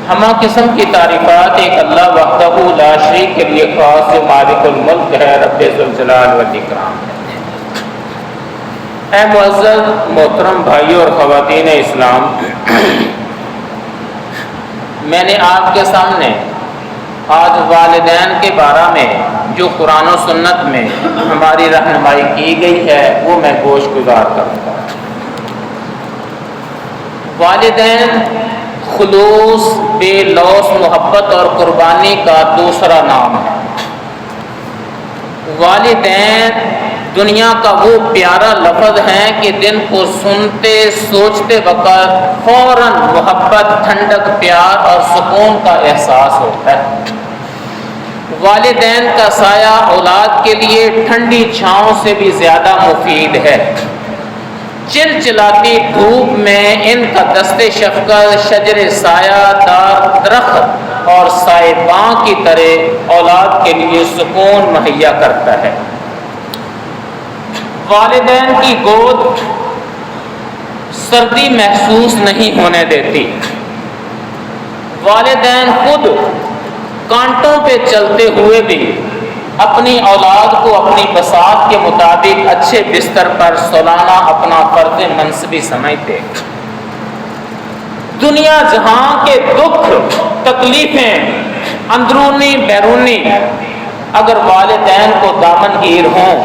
ہمہ قسم کی تعریفات ایک اللہ وحدہ لا شریک کے لیے خاص جو مالک الملک ہے، رب ذوالجلال والاکرام ہے۔ اے معزز محترم بھائیوں اور خواتین اسلام، میں نے آپ کے سامنے آج والدین کے بارے میں جو قرآن و سنت میں ہماری رہنمائی کی گئی ہے وہ میں گوش گزار کروں گا۔ والدین خلوص، بے لوث محبت اور قربانی کا دوسرا نام ہے۔ والدین دنیا کا وہ پیارا لفظ ہے کہ دن کو سنتے سوچتے وقت فوراً محبت، ٹھنڈک، پیار اور سکون کا احساس ہوتا ہے۔ والدین کا سایہ اولاد کے لیے ٹھنڈی چھاؤں سے بھی زیادہ مفید ہے۔ چلچلاتی دھوپ میں ان کا دست شفقت شجر سایہ دار درخت اور سائباں کی طرح اولاد کے لیے سکون مہیا کرتا ہے۔ والدین کی گود سردی محسوس نہیں ہونے دیتی۔ والدین خود کانٹوں پہ چلتے ہوئے بھی اپنی اولاد کو اپنی بساط کے مطابق اچھے بستر پر سلانا اپنا فرض منصبی سمجھتے۔ دنیا جہاں کے دکھ تکلیفیں اندرونی بیرونی اگر والدین کو دامنگیر ہوں،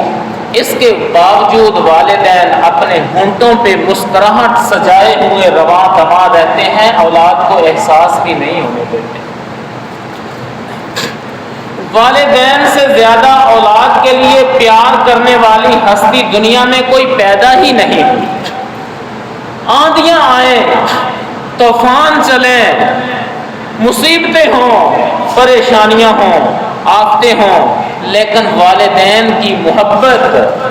اس کے باوجود والدین اپنے ہونٹوں پہ مسکراہٹ سجائے ہوئے رواں دواں رہتے ہیں، اولاد کو احساس بھی نہیں ہونے دیتے۔ والدین سے زیادہ اولاد کے لیے پیار کرنے والی ہستی دنیا میں کوئی پیدا ہی نہیں ہوئی۔ آندیاں آئیں، طوفان چلیں، مصیبتیں ہوں، پریشانیاں ہوں، آفتیں ہوں، لیکن والدین کی محبت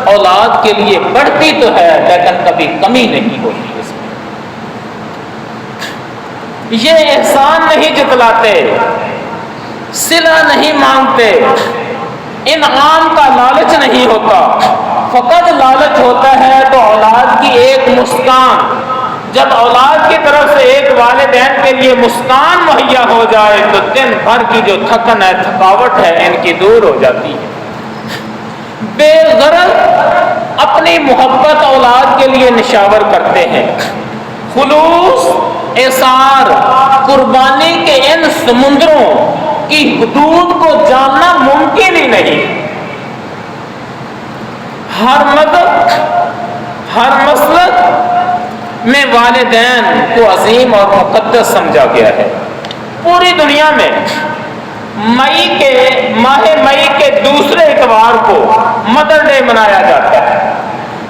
اولاد کے لیے بڑھتی تو ہے لیکن کبھی کمی نہیں ہوتی اس میں۔ یہ احسان نہیں جتلاتے، صلہ نہیں مانگتے، انعام کا لالچ نہیں ہوتا، فقط لالچ ہوتا ہے تو اولاد کی ایک مسکان۔ جب اولاد کی طرف سے ایک والدین کے لیے مسکان مہیا ہو جائے تو دن بھر کی جو تھکن ہے، تھکاوٹ ہے، ان کی دور ہو جاتی ہے۔ بے غرض اپنی محبت اولاد کے لیے نشاور کرتے ہیں۔ خلوص، اثار، قربانی کے ان سمندروں کی حدود کو جاننا ممکن ہی نہیں۔ ہر مذہب، ہر مسلک میں والدین کو عظیم اور مقدس سمجھا گیا ہے۔ پوری دنیا میں ماہ مئی کے دوسرے اتوار کو مدر ڈے منایا جاتا ہے،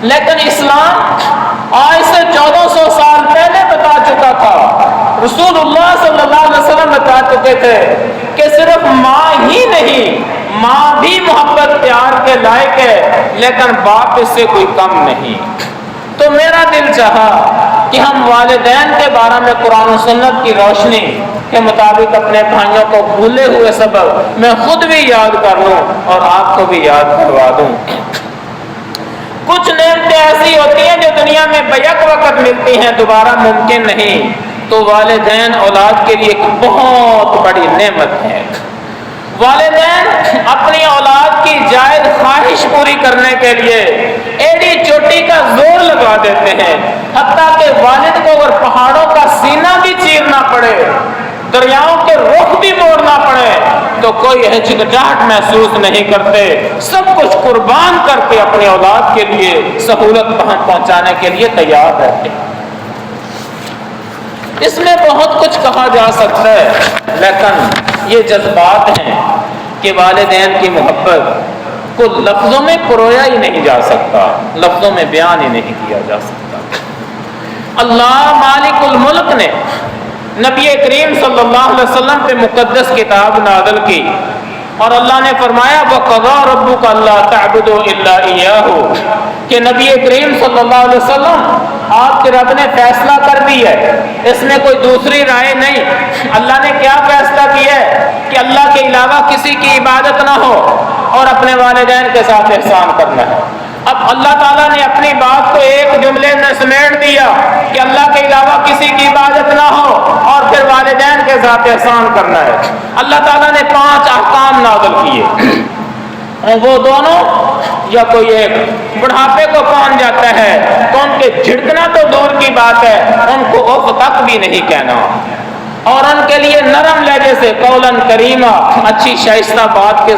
لیکن اسلام آج سے 1400 سال پہلے بتا چکا تھا، رسول اللہ صلی اللہ علیہ وسلم بتا چکے تھے کہ صرف ماں ہی نہیں، ماں بھی محبت پیار کے لائق ہے، لیکن باپ اس سے کوئی کم نہیں۔ تو میرا دل چاہا کہ ہم والدین کے بارے میں قرآن و سنت کی روشنی کے مطابق اپنے بھائیوں کو بھولے ہوئے سبق میں خود بھی یاد کر لوں اور آپ کو بھی یاد کروا دوں۔ کچھ نعمتیں ایسی ہوتی ہیں جو دنیا میں بیک وقت ملتی ہیں، دوبارہ ممکن نہیں، تو والدین اولاد کے لیے ایک بہت بڑی نعمت ہے۔ والدین اپنی اولاد کی جائز خواہش پوری کرنے کے لیے ایڑی چوٹی کا زور لگا دیتے ہیں، حتیٰ کہ والد کو اگر پہاڑوں کا سینہ بھی چیرنا پڑے، دریاؤں کے رخ بھی موڑنا پڑے تو کوئی ہچکچاہٹ محسوس نہیں کرتے، سب کچھ قربان کر کے اپنی اولاد کے لیے سہولت پہنچانے کے لیے تیار رہتے ہیں۔ اس میں بہت کچھ کہا جا سکتا ہے، لیکن یہ جذبات ہیں کہ والدین کی محبت کو لفظوں میں پرویا ہی نہیں جا سکتا، لفظوں میں بیان ہی نہیں کیا جا سکتا۔ اللہ مالک الملک نے نبی کریم صلی اللہ علیہ وسلم پہ مقدس کتاب نازل کی اور اللہ نے فرمایا وَقَضَىٰ رَبُّكَ أَلَّا تَعْبُدُوا إِلَّا إِيَّاهُ، کہ نبی کریم صلی اللہ علیہ وسلم آپ کے رب نے فیصلہ کر دی ہے، اس میں کوئی دوسری رائے نہیں۔ اللہ نے کیا فیصلہ کیا ہے کہ اللہ کے علاوہ کسی کی عبادت نہ ہو اور اپنے والدین کے ساتھ احسان کرنا ہے۔ اب اللہ تعالیٰ نے اپنی بات کو ایک جملے میں سمیٹ دیا کہ اللہ کے علاوہ کسی کی عبادت نہ ہو اور پھر والدین کے کے ساتھ احسان کرنا ہے۔ اللہ تعالیٰ نے 5 احکام نازل کیے، وہ دونوں یا کوئی ایک بڑھاپے کو پہنچ جاتا ہے تو ان کے جھڑکنا تو دور کی بات ہے، ان کو اف تک بھی نہیں کہنا، اور ان کے لیے نرم لہجے سے قولاً کریمہ، اچھی شائستہ بات کے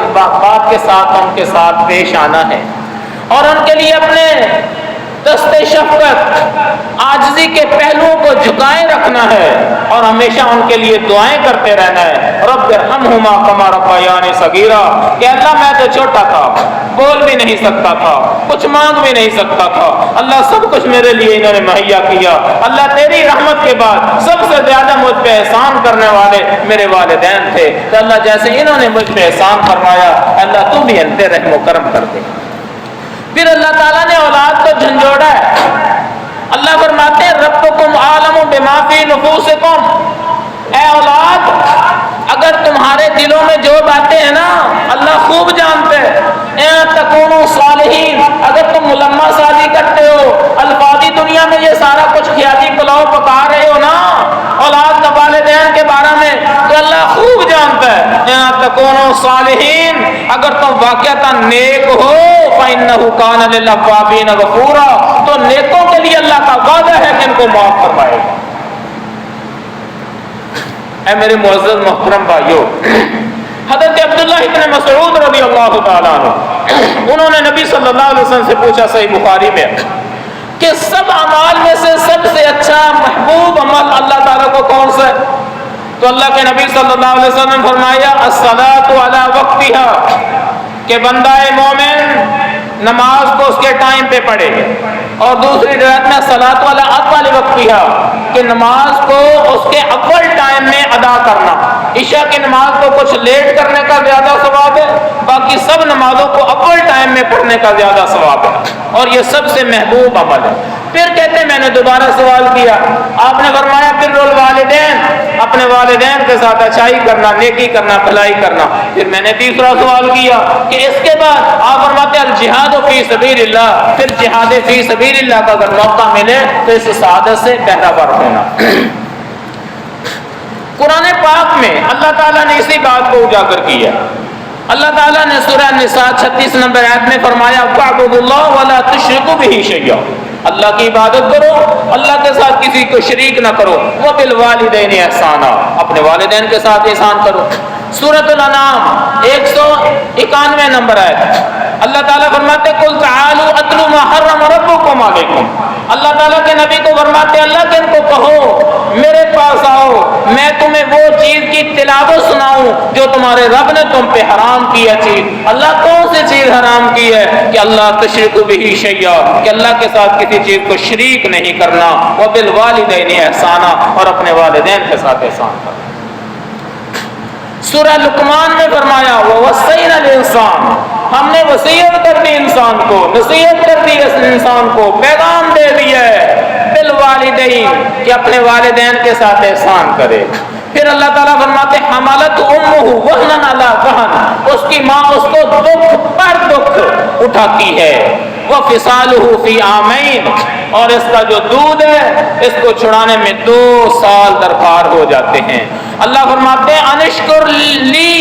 ساتھ ان کے ساتھ پیش آنا ہے، اور ان کے لیے اپنے دست شفقت عاجزی کے پہلوؤں کو جھکائے رکھنا ہے، اور ہمیشہ ان کے لیے دعائیں کرتے رہنا ہے۔ رب ارحمہما کما ربیانی صغیرا، کہ اللہ میں تو چھوٹا تھا، بول بھی نہیں سکتا تھا، کچھ مانگ بھی نہیں سکتا تھا، اللہ سب کچھ میرے لیے انہوں نے مہیا کیا، اللہ تیری رحمت کے بعد سب سے زیادہ مجھ پہ احسان کرنے والے میرے والدین تھے، تو اللہ جیسے انہوں نے مجھ پہ احسان فرمایا، اللہ تو بھی ان پہ رحم و کرم کر دے۔ پھر اللہ تعالیٰ نے اولاد کو جھنجھوڑا ہے۔ اللہ فرماتے ہیں ربکم عالم بما فی نفوسکم، اے اولاد اگر تمہارے دلوں میں جو باتیں ہیں نا اللہ خوب جانتے ہیں، تکونوا صالحین، اگر تم ملمہ سازی کرتے ہو، الفاظی دنیا میں یہ سارا کچھ خیالی پلاؤ پکا رہے ہو نا اولاد کا والدین کے بارے میں، تو اللہ خوب جانتا ہے، تکونوا صالحین، اگر تم واقعتاً نیک ہو فإنہ کان للأوابین غفورا، تو نیکوں کے لیے اللہ کا وعدہ ہے کہ ان کو معاف فرمائے گا۔ اے میرے معزز محترم بھائیو، حضرت عبداللہ ابن مسعود رضی اللہ تعالیٰ عنہ، انہوں نے نبی صلی اللہ علیہ وسلم سے پوچھا صحیح بخاری میں کہ سب اعمال میں سے سب سے اچھا محبوب عمل اللہ تعالیٰ کو کون سا ہے؟ تو اللہ کے نبی صلی اللہ علیہ وسلم نے فرمایا الصلاۃ علی وقتها، کہ بندہ مومن نماز کو اس کے ٹائم پہ پڑھے، اور دوسری روایت میں صلاۃ علی اول وقتها، کہ نماز کو اس کے اول ٹائم میں ادا کرنا۔ عشاء کی نماز کو کچھ لیٹ کرنے کا زیادہ ثواب ہے، باقی سب نمازوں کو اول ٹائم میں پڑھنے کا زیادہ ثواب ہے، اور یہ سب سے محبوب عمل ہے۔ پھر کہتے ہیں میں نے دوبارہ سوال کیا، آپ نے فرمایا بر الوالدین، اپنے والدین کے ساتھ اچھائی کرنا، نیکی کرنا، بھلائی کرنا۔ پھر میں نے تیسرا سوال کیا کہ اس کے بعد آپ فرماتے ہیں الجہاد فی سبیل اللہ، پھر جہاد فی سبیل اللہ کا اگر موقع ملے تو اس سعادت سے بہرہ ہونا۔ قرآن پاک میں اللہ تعالیٰ نے اسی بات کو اجاگر کیا۔ اللہ تعالیٰ نے سورہ النساء 36 نمبر آیت میں فرمایا وَاعْبُدُوا اللَّهَ وَلَا تُشْرِكُوا بِهِ شَيْئًا، اللہ کی عبادت کرو، اللہ کے ساتھ کسی کو شریک نہ کرو، وَبِالْوَالِدَيْنِ إِحْسَانًا، اپنے والدین کے ساتھ احسان کرو۔ سورۃ الانعام 191 نمبر آیت، اللہ تعالیٰ فرماتے قُلْ تَعَالُوا أَتْلُوا مَا حَرَّمَ رَبُّكُمْ عَلَيْكُمْ، اللہ تعالیٰ کے نبی کو فرماتے اللہ کہ ان کو کہو میرے پاس آؤ، میں تمہیں وہ چیز کی تلاوت سناؤں جو تمہارے رب نے تم پہ حرام کی ہے چیز۔ اللہ کون سی چیز حرام کی ہے؟ کہ اللہ تشرک بہ شیئا، کہ اللہ کے ساتھ کسی چیز کو شریک نہیں کرنا، وبالوالدین احسانا، اور اپنے والدین کے ساتھ احسان کرنا۔ سورہ لقمان میں فرمایا وَوَصَّيْنَا الْإِنسَانَ، ہم نے وصیت کر دی انسان کو، نصیحت کر دی اس انسان کو، پیغام دے دیا ہے بالوالدین، کہ اپنے والدین کے ساتھ احسان کرے۔ پھر اللہ تعالیٰ فرماتے حملت امہ وہنا علی وہن، اس کی ماں اس کو دکھ پر دکھ اٹھاتی ہے، وفصالہ فی عامین، اور اس کا جو دودھ ہے اس کو چھڑانے میں 2 سال درکار ہو جاتے ہیں۔ اللہ فرماتے ہیں انشکر لی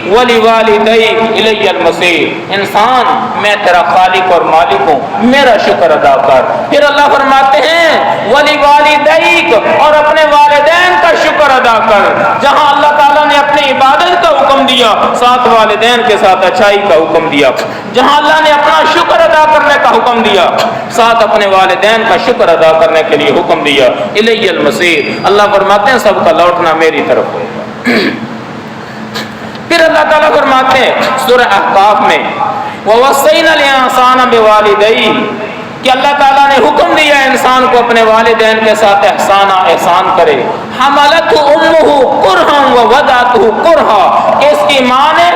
وَلِوَالِدَيْكَ إِلَيَّ الْمَصِيرُ، انسان میں تیرا خالق اور مالک ہوں، میرا شکر ادا کر۔ پھر اللہ فرماتے ہیں وَلِوَالِدَيْكَ، اور اپنے والدین کا شکر ادا کر۔ جہاں اللہ تعالیٰ نے اپنی عبادت کا حکم دیا، ساتھ والدین کے ساتھ اچھائی کا حکم دیا۔ جہاں اللہ نے اپنا شکر ادا کرنے کا حکم دیا، ساتھ اپنے والدین کا شکر ادا کرنے کے لیے حکم دیا۔ إِلَيَّ الْمَصِيرُ، اللہ فرماتے ہیں سب کا لوٹنا میری طرف ہوگا۔ پھر اللہ تعالیٰ فرماتے ہیں سورہ احقاف میں وَوَصَّيْنَا الْإِنسَانَ بِوَالِدَيْهِ، کہ اللہ تعالیٰ نے حکم دیا انسان کو اپنے والدین کے ساتھ احسان کرے۔ حملتہ امہ کرہا ووضعتہ کرہا، کہ اس کی ماں نے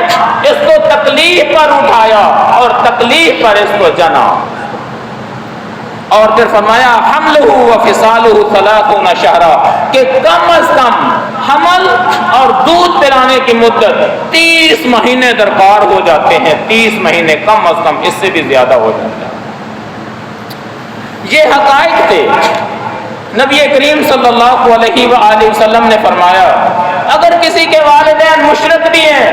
اس کو تکلیف پر اٹھایا اور تکلیف پر اس کو جنا۔ اور پھر فرمایا حملہ وفصالہ 30 شہرا، کہ کم از کم حمل اور دودھ پلانے کی مدت 30 مہینے درکار ہو جاتے ہیں، 30 مہینے کم از کم، اس سے بھی زیادہ ہو جاتا ہے۔ یہ حقائق تھے۔ نبی کریم صلی اللہ علیہ وآلہ وسلم نے فرمایا اگر کسی کے والدین مشرک بھی ہیں،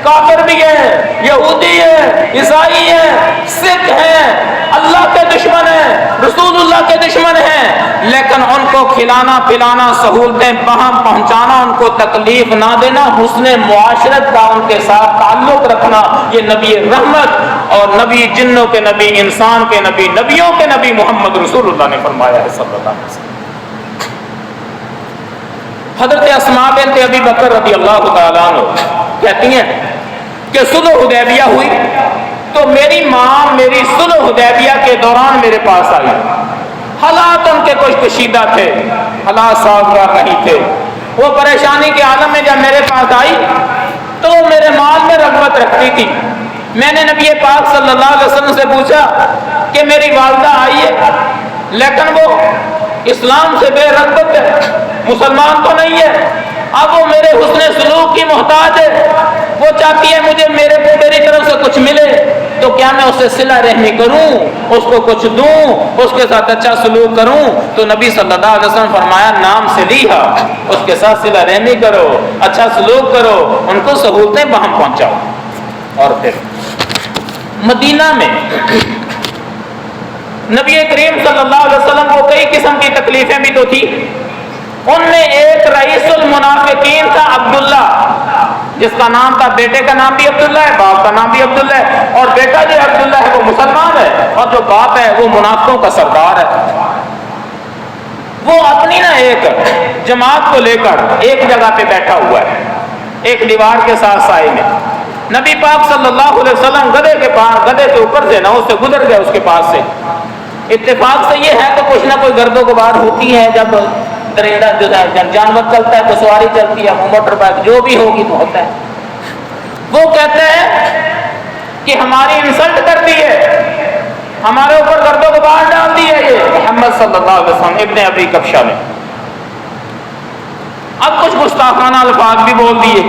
کافر بھی ہیں، یہودی ہیں، عیسائی ہیں، سکھ ہیں، اللہ کے دشمن ہیں، رسول اللہ کے دشمن ہیں، لیکن ان کو کھلانا پلانا، سہولتیں باہم پہنچانا، ان کو تکلیف نہ دینا، حسن معاشرت کا ان کے ساتھ تعلق رکھنا، یہ نبی رحمت اور نبی جنوں کے نبی، انسان کے نبی، نبیوں کے نبی محمد رسول اللہ نے فرمایا ہے صلی اللہ علیہ وسلم۔ حضرت اسماء بنت ابی بکر رضی اللہ تعالیٰ عنہ کہتی ہیں کہ صلح حدیبیہ ہوئی تو میری ماں میری صلح حدیبیہ کے دوران میرے پاس آئی۔ حالات ان کے کچھ کشیدہ تھے، حالات سازگار نہیں تھے، وہ پریشانی کے عالم میں جب میرے پاس آئی تو وہ میرے مال میں رغبت رکھتی تھی۔ میں نے نبی پاک صلی اللہ علیہ وسلم سے پوچھا کہ میری والدہ آئی ہے لیکن وہ اسلام سے بے رغبت ہے، مسلمان تو نہیں ہے، اب وہ میرے حسن سلوک کی محتاج ہے، وہ چاہتی ہے مجھے میری طرف سے کچھ ملے، تو کیا میں اسے صلہ رحمی کروں، اس کو کچھ دوں، اس کے ساتھ اچھا سلوک کروں؟ تو نبی صلی اللہ علیہ وسلم فرمایا نام سے لیہا، اس کے ساتھ صلہ رحمی کرو، اچھا سلوک کرو، ان کو سہولتیں باہم پہنچاؤ۔ اور پھر مدینہ میں نبی کریم صلی اللہ علیہ وسلم کو کئی قسم کی تکلیفیں بھی تو تھی، ان میں ایک رئیس المنافقین تھا عبداللہ، جس کا نام تھا، بیٹے کا نام بھی عبداللہ ہے، باپ کا نام بھی عبداللہ ہے، اور بیٹا جو عبداللہ ہے وہ مسلمان ہے اور جو باپ ہے وہ منافقوں کا سردار ہے۔ وہ اپنی نا ایک جماعت کو لے کر ایک جگہ پہ بیٹھا ہوا ہے، ایک دیوار کے ساتھ سائے میں۔ نبی پاک صلی اللہ علیہ وسلم گدھے کے اوپر سے نہ اس سے گزر گئے، اس کے پاس سے۔ اتفاق سے یہ ہے کہ کچھ نہ کوئی گرد و غبار ہوتی ہے، جب دریڑا جو ہے جانور چلتا ہے تو سواری چلتی ہے، موٹر بائک جو بھی ہوگی تو ہوتا ہے۔ وہ کہتے ہیں کہ ہماری انسلٹ کر دی ہے، ہمارے اوپر گرد و غبار ڈال دی ہے یہ محمد صلی اللہ علیہ وسلم ابن ابی کبشہ نے۔ اب کچھ گستاخانہ الفاظ بھی بول دیے،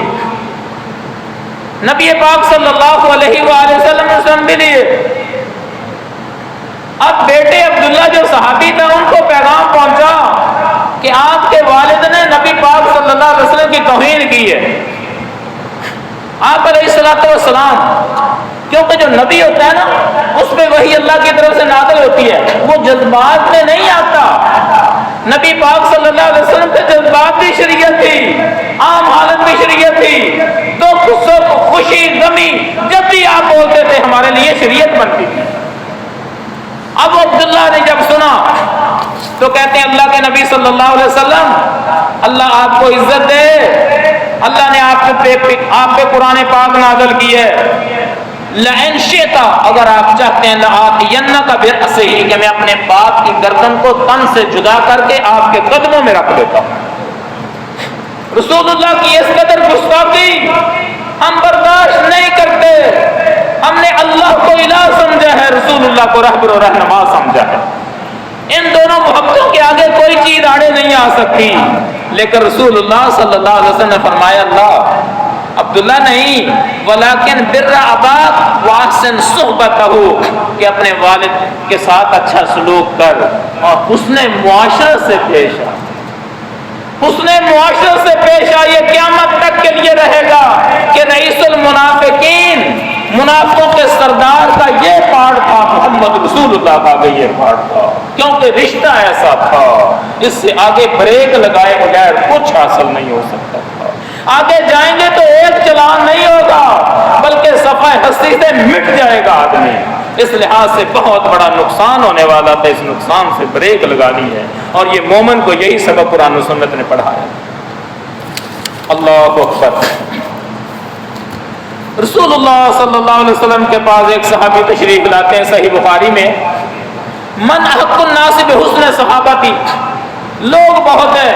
نبی پاک صلی اللہ علیہ وآلہ وسلم نے سن بھی لیے۔ اب بیٹے عبداللہ جو صحابی تھا ان کو پیغام پہنچا کہ آپ کے والد نے نبی پاک صلی اللہ علیہ وسلم کی توہین کی ہے۔ آپ علیہ السلام، کیونکہ جو نبی ہوتا ہے نا اس پہ وحی اللہ کی طرف سے نازل ہوتی ہے، وہ جذبات میں نہیں آتا۔ نبی پاک صلی اللہ علیہ وسلم کے جذبات بھی شریعت تھی، عام حالت بھی شریعت تھی، دکھ سکھ خوشی غمی جب بھی آپ بولتے تھے ہمارے لیے شریعت بنتی تھی۔ اب عبداللہ نے جب سنا تو کہتے ہیں اللہ کے نبی صلی اللہ علیہ وسلم، اللہ آپ کو عزت دے، اللہ نے آپ پہ قرآن پاک نازل کی ہے، لئن شئتا، اگر آپ چاہتے ہیں لآتینک برأسہ، کہ میں اپنے باپ کی گردن کو تن سے جدا کر کے آپ کے قدموں میں رکھ دیتا ہوں۔ رسول اللہ کی اس قدر گستاخی ہم برداشت نہیں کرتے۔ ہم نے اللہ کو الہ سمجھا ہے، رسول اللہ کو رہبر و رہنما سمجھا ہے۔ ان دونوں محبتوں کے آگے کوئی چیز آڑے نہیں آ سکتی، لیکن رسول اللہ صلی اللہ علیہ وسلم نے فرمایا اللہ عبداللہ نہیں، ولیکن بر اباک واحسن صحبتہ، کہ اپنے والد کے ساتھ اچھا سلوک کر اور حسن معاشرت سے پیش آ۔ حسن معاشرت سے پیش آئیے، قیامت تک کے لیے رہے گا کہ رئیس المنافقین، منافقوں کے سردار کا یہ پارٹ تھا، محمد رسول اللہ کا یہ پارٹ تھا، کیونکہ رشتہ ایسا تھا اس سے آگے بریک لگائے بغیر کچھ حاصل نہیں ہو سکتا تھا۔ آگے جائیں گے تو ایک چلان نہیں ہوگا بلکہ صفحہ ہستی سے مٹ جائے گا آدمی۔ اس لحاظ سے بہت بڑا نقصان ہونے والا تھا، اس نقصان سے بریک لگانی ہے، اور یہ مومن کو یہی سبق قرآن و سنت نے پڑھایا۔ اللہ اکبر۔ رسول اللہ صلی اللہ علیہ وسلم کے پاس ایک صحابی تشریف لاتے ہیں، صحیح بخاری میں، من احق الناس بحسن صحابتی، لوگ بہت ہیں،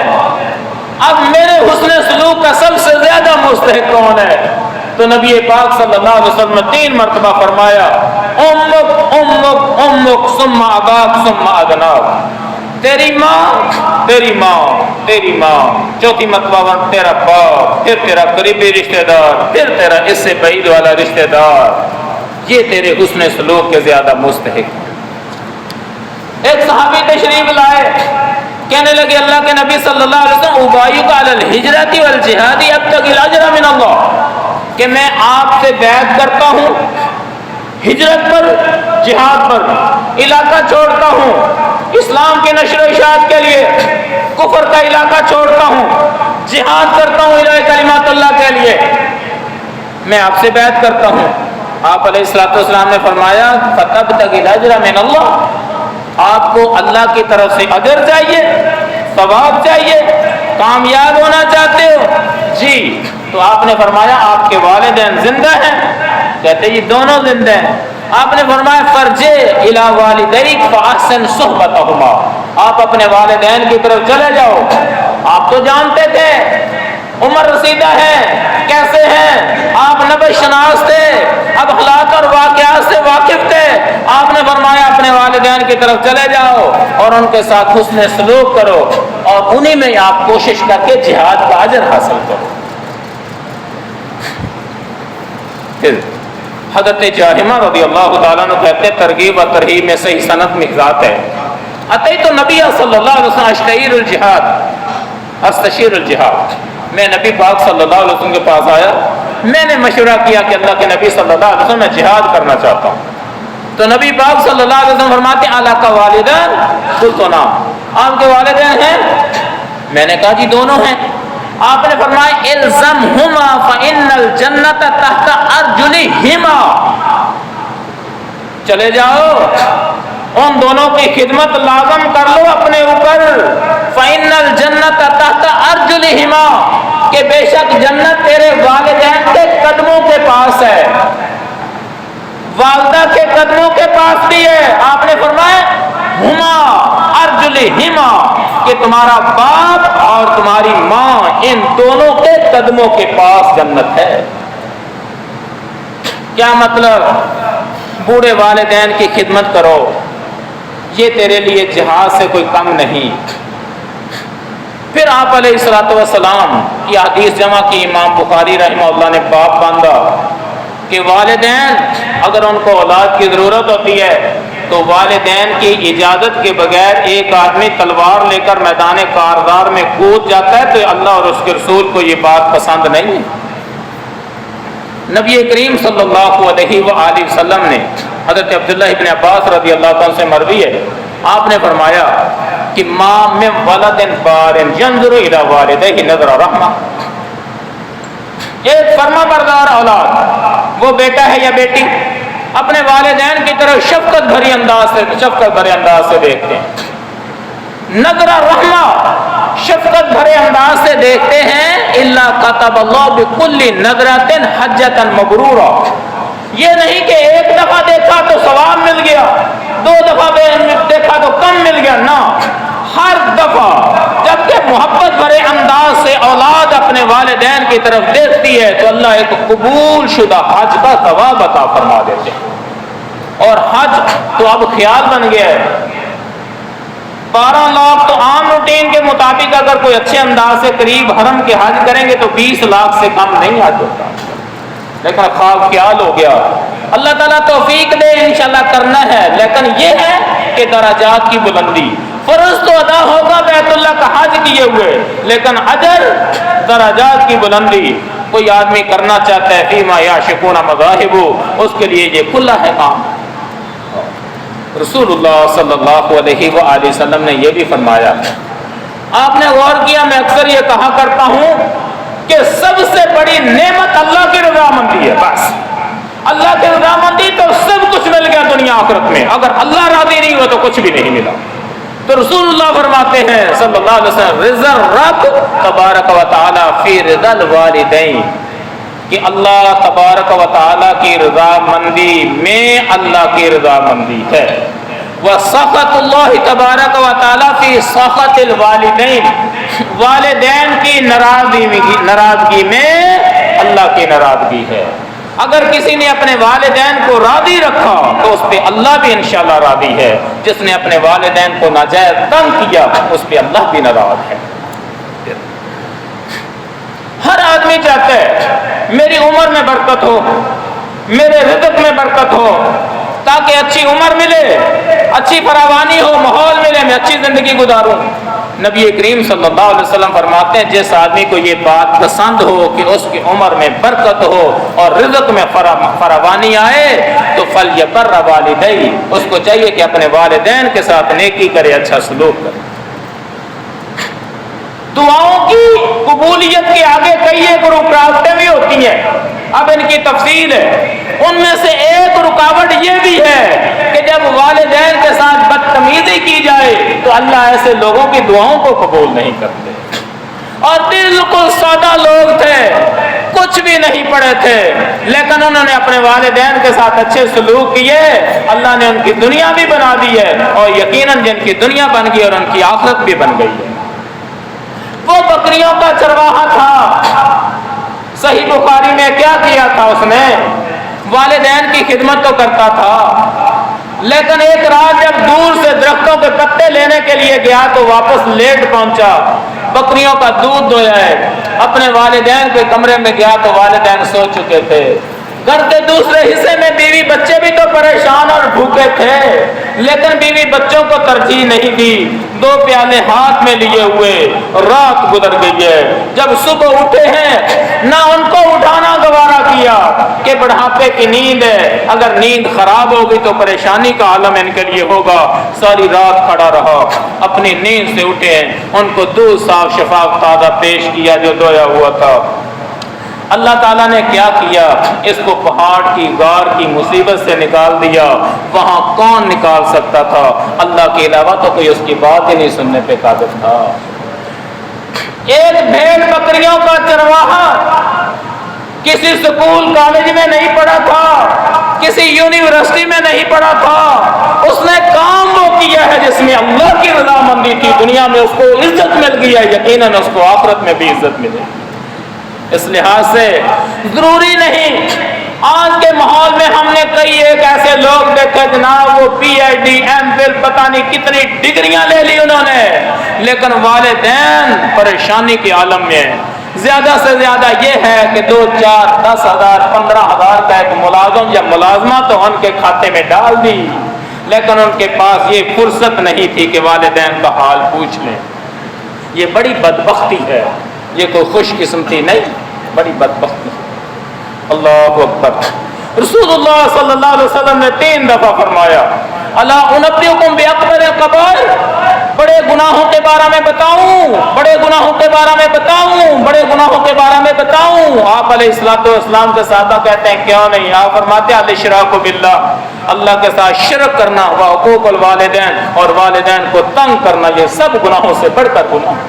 اب میرے حسن سلوک کا سب سے زیادہ مستحق کون ہے؟ تو نبی پاک صلی اللہ علیہ وسلم نے 3 مرتبہ فرمایا امک امک امک ثم اباک ثم ادناک، تیری ماں تیری ماں تیری ماں، چوتھی مرتبہ تیرا باپ، پھر تیرا قریبی رشتہ دار، پھر تیرا اس سے بعید والا رشتہ دار، یہ تیرے حسن سلوک کے زیادہ مستحق۔ ایک صحابی تشریف لائے، کہنے لگے اللہ کے نبی صلی اللہ علیہ وسلم ابایعک علی الہجرۃ والجہاد ابتغی الاجر من اللہ، کہ میں آپ سے بیعت کرتا ہوں ہجرت پر، جہاد پر، علاقہ چھوڑتا ہوں اسلام کے نشر و اشاعت کے لیے، کفر کا علاقہ چھوڑتا ہوں، جہاد کرتا ہوں الہ کلمات اللہ کے لیے، میں آپ سے بیعت کرتا ہوں۔ آپ علیہ الصلوۃ والسلام نے فرمایا فتبتغی الاجر من اللہ، آپ کو اللہ کی طرف سے اجر چاہیے، ثواب چاہیے، کامیاب ہونا چاہتے ہو؟ جی۔ تو آپ نے فرمایا آپ کے والدین زندہ ہیں؟ کہتے جی دونوں زندہ ہیں۔ آپ نے فرمایا فرجع الی والدیک فاحسن صحبتہما، آپ اپنے والدین کی طرف چلے جاؤ۔ آپ تو جانتے تھے عمر رسیدہ ہے، کیسے ہیں آپ، نبی شناس تھے، اب حالات اور واقعات سے واقف تھے۔ آپ نے فرمایا اپنے والدین کی طرف چلے جاؤ اور ان کے ساتھ حسن سلوک کرو، اور انہی میں آپ کوشش کر کے جہاد کا اجر حاصل کرو۔ پھر حضرت جاہمہ رضی اللہ تعالیٰ عنہ کہتے ترغیب و ترہیب میں صحیح سند مخزات ہے، اتیت نبی صلی اللہ علیہ وسلم اشتہیر الجہاد استشیر الجہاد، میں نبی پاک صلی اللہ علیہ وسلم کے پاس آیا، میں نے مشورہ کیا کہ اللہ کے نبی صلی اللہ علیہ وسلم میں جہاد کرنا چاہتا ہوں۔ تو نبی پاک صلی اللہ علیہ وسلم فرماتے ہیں الا کا والدین؟ قلت نعم، آپ کے والدین ہیں؟ میں نے کہا جی دونوں ہیں۔ آپ نے فرمایا الزمہما فإن الجنۃ تحت ارجلہما، چلے جاؤ ان دونوں کی خدمت لازم کر لو اپنے اوپر، فإن الجنۃ تحت ارجلہما، کہ بے شک جنت تیرے والدین کے قدموں کے پاس ہے، والدہ کے قدموں کے پاس بھی ہے۔ آپ نے فرمایا ہما ارجلہما، کہ تمہارا باپ اور تمہاری ماں ان دونوں کے قدموں کے پاس جنت ہے۔ کیا مطلب؟ بوڑھے والدین کی خدمت کرو، یہ تیرے لیے جہاد سے کوئی کم نہیں۔ پھر آپ علیہ الصلوۃ والسلام کی حدیث جمع کی، امام بخاری رحمہ اللہ نے باب باندھا کہ والدین اگر ان کو اولاد کی ضرورت ہوتی ہے تو والدین کی اجازت کے بغیر ایک آدمی تلوار لے کر میدان کارزار میں کود جاتا ہے تو اللہ اور اس کے رسول کو یہ بات پسند نہیں ہے۔ نبی کریم صلی اللہ علیہ وآلہ وسلم نے حضرت عبداللہ ابن عباس رضی اللہ عنہ سے مروی ہے، آپ نے فرمایا کہ ما من ولد بار ينظر الى والديه نظر رحمہ، ایک فرما بردار اولاد، وہ بیٹا ہے یا بیٹی، اپنے والدین کی طرف شفقت بھرے انداز سے دیکھتے ہیں، نظر رحمہ، شفقت بھرے انداز سے دیکھتے ہیں، الا كتب الله بكل نظرة حجة مبرورہ، یہ نہیں کہ ایک دفعہ دیکھا تو ثواب مل گیا، دو دفعہ دیکھا تو کم مل گیا، نہ، ہر دفعہ جب کہ محبت بھرے انداز سے اولاد اپنے والدین کی طرف دیکھتی ہے تو اللہ ایک قبول شدہ حج کا ثواب عطا فرما دیتے ہیں۔ اور حج تو اب خیال بن گیا ہے، 12 لاکھ تو عام روٹین کے مطابق اگر کوئی اچھے انداز سے قریب حرم کے حج کریں گے تو 20 لاکھ سے کم نہیں حج ہوتا، لیکن خواب خیال ہو گیا۔ اللہ تعالیٰ توفیق دے، انشاءاللہ کرنا ہے، لیکن یہ ہے کہ درجات کی بلندی، فرض تو ادا ہوگا بیت اللہ کا حج کیے ہوئے، لیکن اجر درجات کی بلندی کوئی آدمی کرنا چاہتا ہے فیما یعشقون مذاہب، اس کے لیے یہ کھلا ہے کام۔ رسول اللہ صلی اللہ علیہ وآلہ وسلم نے یہ بھی فرمایا، آپ نے غور کیا، میں اکثر یہ کہا کرتا ہوں کہ سب سے بڑی نعمت اللہ کی رضامندی ہے، بس اللہ کی رضامندی تو سب کچھ مل گیا دنیا آخرت میں، اگر اللہ راضی نہیں ہوا تو کچھ بھی نہیں ملا۔ تو رسول اللہ فرماتے ہیں صلی اللہ علیہ وسلم رضا الرب تبارک و تعالی فی رضا الوالدین، کہ اللہ تبارک و تعالی کی رضامندی میں اللہ کی رضامندی ہے، وسخط اللہ تبارک و تعالی فی سخط الوالدین، والدین کی ناراضگی میں اللہ کی ناراضگی ہے۔ اگر کسی نے اپنے والدین کو راضی رکھا تو اس پہ اللہ بھی انشاءاللہ راضی ہے، جس نے اپنے والدین کو ناجائز تنگ کیا اس پہ اللہ بھی ناراض ہے۔ ہر آدمی چاہتا ہے میری عمر میں برکت ہو، میرے رزق میں برکت ہو، تاکہ اچھی عمر ملے، اچھی فراوانی ہو، ماحول ملے، میں اچھی زندگی گزاروں۔ نبی کریم صلی اللہ علیہ وسلم فرماتے ہیں جس آدمی کو یہ بات پسند ہو کہ اس کی عمر میں برکت ہو اور رزق میں فراوانی آئے تو فلیبر والدیہ، اس کو چاہیے کہ اپنے والدین کے ساتھ نیکی کرے، اچھا سلوک کرے۔ دعاؤں کی قبولیت کے آگے کئی ایک رکاوٹیں بھی ہوتی ہیں، اب ان کی تفصیل ہے۔ ان میں سے ایک رکاوٹ یہ بھی ہے کہ جب والدین کے ساتھ بدتمیزی کی جائے تو اللہ ایسے لوگوں کی دعاؤں کو قبول نہیں کرتے۔ اور بالکل سادہ لوگ تھے، کچھ بھی نہیں پڑھے تھے، لیکن انہوں نے اپنے والدین کے ساتھ اچھے سلوک کیے، اللہ نے ان کی دنیا بھی بنا دی ہے، اور یقیناً جن کی دنیا بن گئی اور ان کی آخرت بھی بن گئی ہے۔ وہ بکریوں کا چرواہا تھا، صحیح بخاری میں کیا کیا تھا اس نے؟ والدین کی خدمت تو کرتا تھا، لیکن ایک رات جب دور سے درختوں کے پتے لینے کے لیے گیا تو واپس لیٹ پہنچا، بکریوں کا دودھ دویا ہے، اپنے والدین کے کمرے میں گیا تو والدین سو چکے تھے، گھر کے دوسرے حصے میں بیوی بچے بھی تو پریشان اور بھوکے تھے، لیکن بیوی بچوں کو ترجیح نہیں دی، 2 پیالے ہاتھ میں لیے ہوئے رات گزر گئی ہے۔ جب صبح اٹھے ہیں نہ ان کو اٹھانا گوارا کیا کہ بڑھاپے کی نیند ہے، اگر نیند خراب ہوگی تو پریشانی کا عالم ان کے لیے ہوگا، ساری رات کھڑا رہا، اپنی نیند سے اٹھے، ان کو دودھ صاف شفاف تازہ پیش کیا جو دویا ہوا تھا۔ اللہ تعالیٰ نے کیا کیا؟ اس کو پہاڑ کی غار کی مصیبت سے نکال دیا۔ وہاں کون نکال سکتا تھا؟ اللہ کے علاوہ تو کوئی اس کی بات ہی نہیں سننے پہ قادر تھا۔ ایک بھیڑ بکریوں کا چرواہا کسی سکول کالج میں نہیں پڑھا تھا، کسی یونیورسٹی میں نہیں پڑھا تھا، اس نے کام وہ کیا ہے جس میں اللہ کی رضامندی تھی، دنیا میں اس کو عزت مل گئی ہے، یقیناً اس کو آخرت میں بھی عزت ملے۔ اس لحاظ سے ضروری نہیں، آج کے ماحول میں ہم نے کئی ایک ایسے لوگ دیکھے جناب وہ P H D M Phil پتہ نہیں کتنی ڈگریاں لے لی انہوں نے، لیکن والدین پریشانی کے عالم میں۔ زیادہ سے زیادہ یہ ہے کہ 2 4 10 ہزار 15 ہزار کا ایک ملازم یا ملازمہ تو ان کے کھاتے میں ڈال دی، لیکن ان کے پاس یہ فرصت نہیں تھی کہ والدین کا حال پوچھ لیں۔ یہ بڑی بدبختی ہے، یہ کوئی خوش قسمتی نہیں، بڑی بدبختی ہے۔ اللہ اکبر۔ رسول اللہ صلی اللہ علیہ وسلم نے 3 دفعہ فرمایا الا انبئکم باکبر الکبائر، بڑے گناہوں کے بارے میں بتاؤں، بڑے گناہوں کے بارے میں بتاؤں، بڑے گناہوں کے بارے میں بتاؤں۔ آپ علیہ الصلوۃ والسلام کے صحابہ کہتے ہیں کیوں نہیں؟ آپ فرماتے ہیں الاشراک باللہ، اللہ کے ساتھ شرک کرنا، وعقوق الوالدین، اور والدین کو تنگ کرنا، یہ سب گناہوں سے بڑھ کر گناہ۔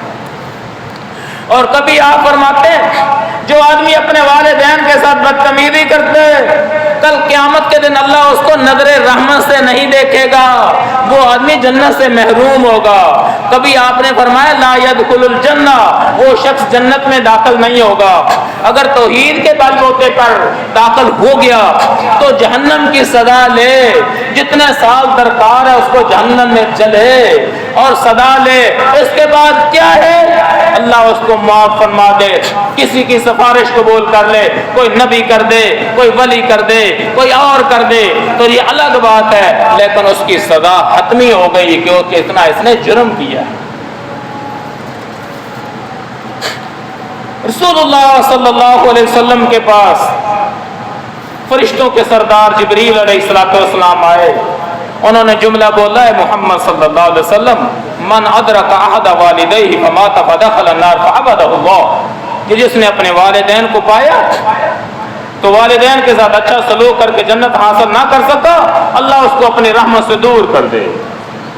اور کبھی آپ فرماتے ہیں جو آدمی اپنے والدین کے ساتھ بدتمیزی کرتے کل قیامت کے دن اللہ اس کو نظر رحمت سے نہیں دیکھے گا، وہ آدمی جنت سے محروم ہوگا۔ کبھی آپ نے فرمایا لا يدخل الجنہ، وہ شخص جنت میں داخل نہیں ہوگا۔ اگر توحید کے بل بوتے پر داخل ہو گیا تو جہنم کی سزا لے، جتنے سال درکار ہے اس کو جہنم میں جلے اور سزا لے، اس کے بعد کیا ہے؟ اللہ اس کو معاف فرما دے، کسی کی سفارش قبول کر لے، کوئی نبی کر دے، کوئی ولی کر دے، کوئی اور کر دے تو یہ الگ بات ہے، لیکن اس کی سزا حتمی ہو گئی کیونکہ اتنا اس نے جرم کیا۔ رسول اللہ صلی اللہ علیہ وسلم کے پاس فرشتوں کے سردار جبریل علیہ السلام آئے، انہوں نے جملہ بولا ہے محمد صلی اللہ علیہ وسلم من ادرک احد والدیہ فمات فدخل النار فعبدہ اللہ، کہ جس نے اپنے والدین کو پایا تو والدین کے ساتھ اچھا سلوک کر کے جنت حاصل نہ کر سکا، اللہ اس کو اپنی رحمت سے دور کر دے۔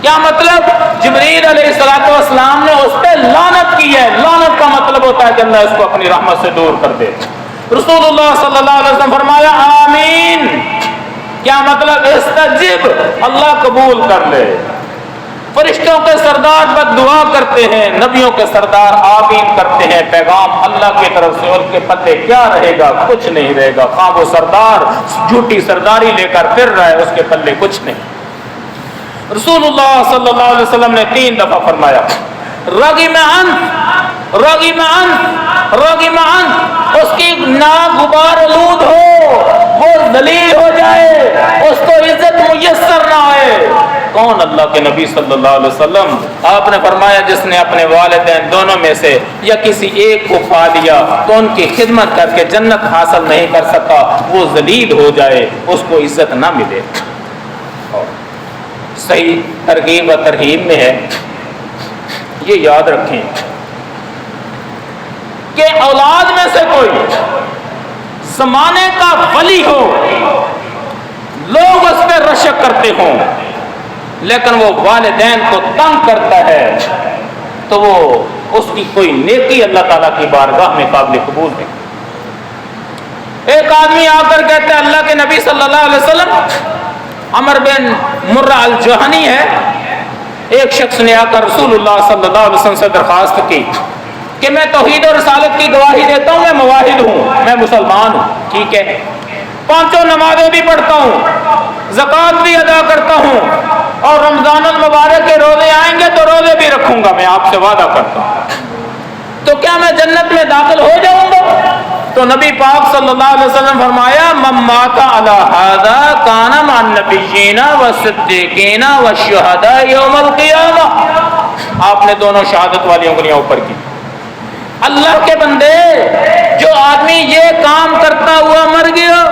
کیا مطلب؟ جبریل علیہ السلام نے اس پہ لعنت کی ہے، لعنت کا مطلب ہوتا ہے کہ اللہ اس کو اپنی رحمت سے دور کر دے۔ رسول اللہ صلی اللہ علیہ وسلم فرمایا آمین، کیا مطلب؟ استجب، اللہ قبول کر لے۔ فرشتوں کے سردار بد دعا کرتے ہیں، نبیوں کے سردار آمین کرتے ہیں، پیغام اللہ کی طرف سے، ان کے پتے کیا رہے گا؟ کچھ نہیں رہے گا، خواہ وہ سردار جھوٹی سرداری لے کر پھر رہا ہے، اس کے پلے کچھ نہیں۔ رسول اللہ صلی اللہ علیہ وسلم نے 3 دفعہ فرمایا رغم انف، رغم انف، رغم انف، اس کی ناک غبار آلود ہو، وہ ذلیل ہو جائے، اس کو عزت میسر نہ ہوئے۔ کون؟ اللہ کے نبی صلی اللہ علیہ وسلم۔ آپ نے فرمایا جس نے اپنے والدین دونوں میں سے یا کسی ایک کو پا لیا تو ان کی خدمت کر کے جنت حاصل نہیں کر سکا، وہ ذلیل ہو جائے، اس کو عزت نہ ملے۔ صحیح ترغیب و ترہیب میں ہے، یہ یاد رکھیں کہ اولاد میں سے کوئی زمانے کا ولی ہو، لوگ اس پہ رشک کرتے ہوں، لیکن وہ والدین کو تنگ کرتا ہے تو وہ اس کی کوئی نیکی اللہ تعالیٰ کی بارگاہ میں قابل قبول نہیں۔ ایک آدمی آ کر کہتا ہے اللہ کے نبی صلی اللہ علیہ وسلم، عمر بن مرہ الجہنی ہے، ایک شخص نے آ کر رسول اللہ صلی اللہ علیہ وسلم سے درخواست کی کہ میں توحید اور رسالت کی گواہی دیتا ہوں، میں موحد ہوں، میں مسلمان ہوں، ٹھیک ہے، 5 نمازیں بھی پڑھتا ہوں، زکوٰۃ بھی ادا کرتا ہوں، اور رمضان المبارک کے روزے آئیں گے تو روزے بھی رکھوں گا، میں آپ سے وعدہ کرتا ہوں، تو کیا میں جنت میں داخل ہو جاؤں گا؟ تو نبی پاک صلی اللہ علیہ وسلم فرمایا من مات علی ھذا کان مع النبیین والصدیقین والشہداء یوم القیامہ۔ آپ نے دونوں شہادت والی انگلیاں اوپر کی۔ اللہ کے بندے، جو آدمی یہ کام کرتا ہوا مر گیا،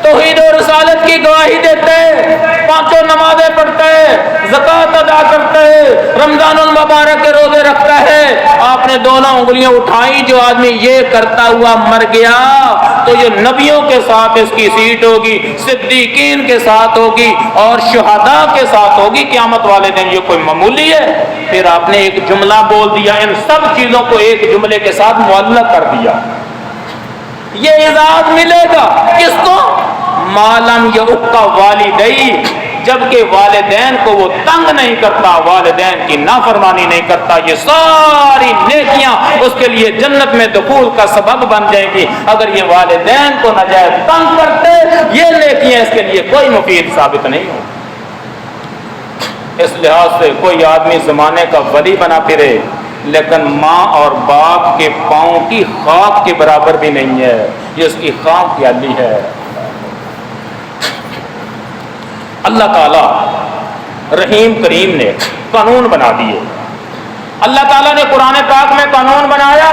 توحید و رسالت کی گواہی دیتا ہے، 5 نمازیں پڑھتا ہے، زکوٰۃ ادا کرتا ہے، رمضان المبارک کے روزے رکھتا ہے، آپ نے دونوں انگلیاں اٹھائیں، جو آدمی یہ کرتا ہوا مر گیا تو یہ نبیوں کے ساتھ اس کی سیٹ ہوگی، صدیقین کے ساتھ ہوگی اور شہداء کے ساتھ ہوگی قیامت والے دن۔ یہ کوئی معمولی ہے؟ پھر آپ نے ایک جملہ بول دیا، ان سب چیزوں کو ایک جملے کے ساتھ معلق کر دیا۔ یہ اعزاز ملے گا کس کو؟ معلم یعق والدی، جبکہ والدین کو وہ تنگ نہیں کرتا، والدین کی نافرمانی نہیں کرتا، یہ ساری نیکیاں اس کے لیے جنت میں دخول کا سبب بن جائیں گی۔ اگر یہ والدین کو ناجائز تنگ کرتے، یہ نیکیاں اس کے لیے کوئی مفید ثابت نہیں ہو۔ اس لحاظ سے کوئی آدمی زمانے کا ولی بنا پھرے لیکن ماں اور باپ کے پاؤں کی خاک کے برابر بھی نہیں ہے، یہ اس کی خاک کی علی ہے۔ اللہ تعالیٰ رحیم کریم نے قانون بنا دیے۔ اللہ تعالیٰ نے قرآن پاک میں قانون بنایا،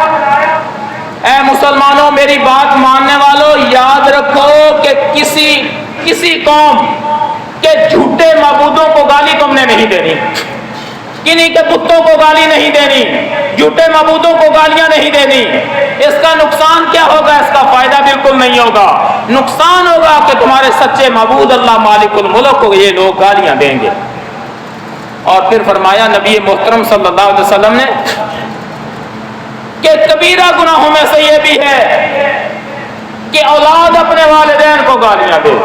اے مسلمانوں میری بات ماننے والوں، یاد رکھو کہ کسی قوم کے جھوٹے معبودوں کو گالی تم نے نہیں دینی، کنہیں کے بتوں کو گالی نہیں دینی، جھوٹے معبودوں کو گالیاں نہیں دینی۔ اس کا نقصان کیا ہوگا؟ اس کا فائدہ بالکل نہیں ہوگا، نقصان ہوگا کہ تمہارے سچے معبود اللہ مالک الملک کو یہ لوگ گالیاں دیں گے۔ اور پھر فرمایا نبی محترم صلی اللہ علیہ وسلم نے کہ کبیرہ گناہوں میں سے یہ بھی ہے کہ اولاد اپنے والدین کو گالیاں دے۔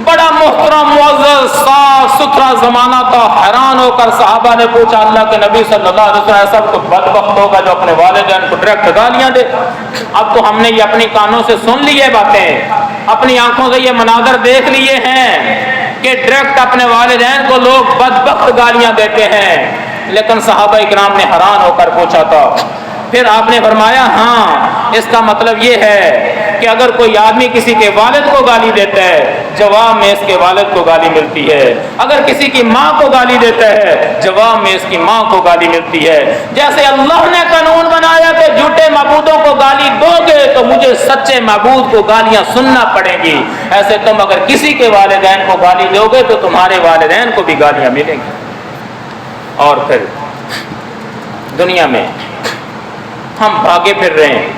بڑا محترم معزز صاف ستھرا زمانہ تھا، حیران ہو کر صحابہ نے پوچھا اللہ کے نبی صلی اللہ علیہ وسلم ایسا کوئی بدبخت ہوگا جو اپنے والدین کو ڈائریکٹ گالیاں دے؟ اب تو ہم نے یہ اپنی کانوں سے سن لیے باتیں، اپنی آنکھوں سے یہ مناظر دیکھ لیے ہیں کہ ڈائریکٹ اپنے والدین کو لوگ بدبخت گالیاں دیتے ہیں، لیکن صحابہ اکرام نے حیران ہو کر پوچھا تھا۔ پھر آپ نے فرمایا ہاں اس کا مطلب یہ ہے کہ اگر کوئی آدمی کسی کے والد کو گالی دیتا ہے جواب میں اس کے والد کو گالی ملتی ہے، اگر کسی کی ماں کو گالی دیتا ہے جواب میں اس کی ماں کو گالی ملتی ہے۔ جیسے اللہ نے قانون بنایا کہ جھوٹے معبودوں کو گالی دو گے تو مجھے سچے معبود کو گالیاں سننا پڑیں گی، ایسے تم اگر کسی کے والدین کو گالی دو گے تو تمہارے والدین کو بھی گالیاں ملیں گی۔ اور پھر دنیا میں ہم بھاگے پھر رہے ہیں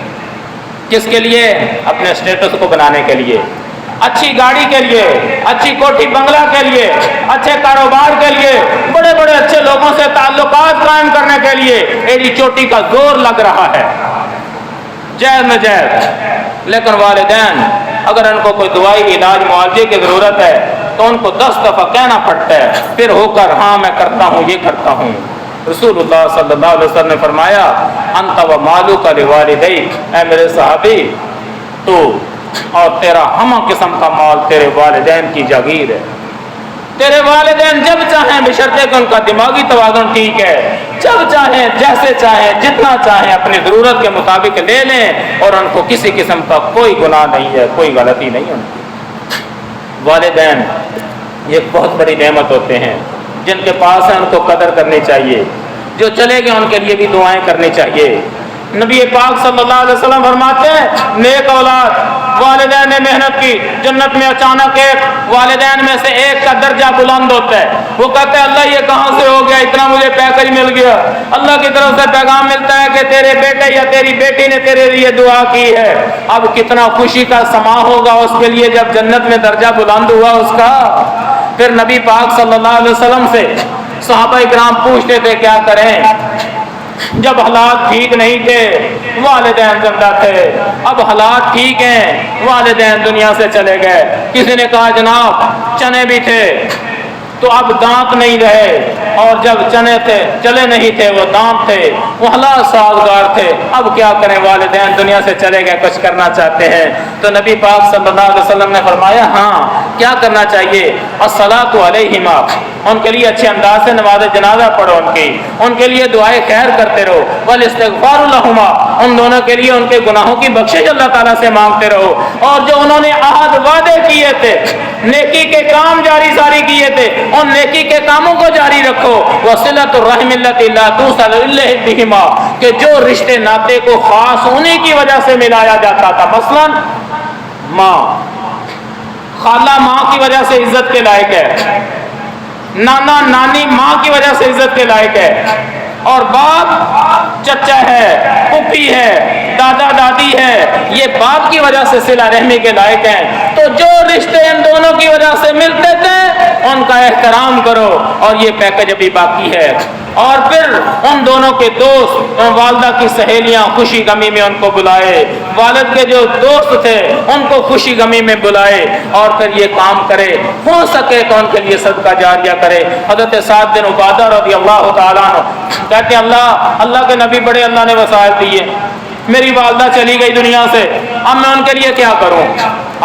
کس کے لیے؟ اپنے اسٹیٹس کو بنانے کے لیے، اچھی گاڑی کے لیے، اچھی کوٹھی بنگلہ کے لیے، اچھے کاروبار کے لیے، بڑے بڑے اچھے لوگوں سے تعلقات قائم کرنے کے لیے ایڈی چوٹی کا زور لگ رہا ہے، جائز نجائز۔ لیکن والدین اگر ان کو کوئی دوائی علاج معالجے کی ضرورت ہے تو ان کو 10 دفعہ کہنا پڑتا ہے، پھر ہو کر ہاں میں کرتا ہوں، یہ کرتا ہوں۔ رسول اللہ صلی اللہ علیہ وسلم نے فرمایا انت و مالک لوالدیک، اے میرے صحابی تو اور تیرا ہمہ قسم کا مال تیرے والدین کی جاگیر ہے۔ تیرے والدین جب چاہیں بشرطے کہ ان کا دماغی توازن ٹھیک ہے، جب چاہیں جیسے چاہیں جتنا چاہیں اپنی ضرورت کے مطابق لے لیں، اور ان کو کسی قسم کا کوئی گناہ نہیں ہے، کوئی غلطی نہیں ان کی۔ والدین یہ بہت بڑی نعمت ہوتے ہیں، جن کے پاس ہیں ان کو قدر کرنی چاہیے، جو چلے گئے ان کے لیے بھی دعائیں کرنی چاہیے۔ نبی پاک صلی اللہ علیہ وسلم فرماتے ہیں نیک اولاد، والدین نے محنت کی، جنت میں اچانک ایک والدین میں سے ایک کا درجہ بلند ہوتا ہے، وہ کہتا ہے اللہ یہ کہاں سے ہو گیا، اتنا مجھے پیکج مل گیا، اللہ کی طرف سے پیغام ملتا ہے کہ تیرے بیٹے یا تیری بیٹی نے تیرے لیے دعا کی ہے۔ اب کتنا خوشی کا سما ہوگا اس کے لیے جب جنت میں درجہ بلند ہوا اس کا۔ پھر نبی پاک صلی اللہ علیہ وسلم سے صحابہ کرام پوچھتے تھے کیا کریں، جب حالات ٹھیک نہیں تھے والدین زندہ تھے، اب حالات ٹھیک ہیں والدین دنیا سے چلے گئے۔ کسی نے کہا جناب چنے بھی تھے تو اب دانت نہیں رہے، اور جب چنے تھے چلے نہیں تھے وہ دانت تھے، وہ حالات سازگار تھے، اب کیا کریں والدین دنیا سے چلے گئے، کچھ کرنا چاہتے ہیں۔ تو نبی پاک صلی اللہ علیہ وسلم نے فرمایا ہاں کیا کرنا چاہیے، الصلاۃ علیہما، ان کے لیے اچھے انداز سے نماز جنازہ پڑھو، ان کے لیے دعائیں خیر کرتے رہو، والاستغفار لہما، ان دونوں کے لیے ان کے گناہوں کی بخشش اللہ تعالیٰ سے مانگتے رہو، اور جو انہوں نے عہد وعدے کیے تھے، نیکی کے کام جاری ساری کیے تھے، ان نیکی کے کاموں کو جاری رکھو۔ وصلۃ الرحم التي لا توصل الا بهما، کہ جو رشتے ناطے کو خاص انہی کی وجہ سے ملایا جاتا تھا، مثلا ماں، خالہ ماں کی وجہ سے عزت کے لائق ہے، نانا نانی ماں کی وجہ سے عزت کے لائق ہے، اور باپ چچا ہے، پھوپھی ہے، دادا دادی ہے، یہ باپ کی وجہ سے صلہ رحمی کے لائق ہیں۔ تو جو رشتے ان دونوں کی وجہ سے ملتے تھے ان کا احترام کرو، اور یہ پیکج ابھی باقی ہے۔ اور پھر ان دونوں کے دوست، والدہ کی سہیلیاں خوشی غمی میں ان کو بلائے، والد کے جو دوست تھے ان کو خوشی غمی میں بلائے، اور پھر یہ کام کرے، ہو سکے تو ان کے لیے صدقہ جاریہ کرے۔ حضرت سعد بن عبادہ رضی اللہ تعالیٰ عنہ کہتے ہیں اللہ کے نبی بڑے اللہ نے وسائل دیے، میری والدہ چلی گئی دنیا سے، اب میں ان کے لیے کیا کروں؟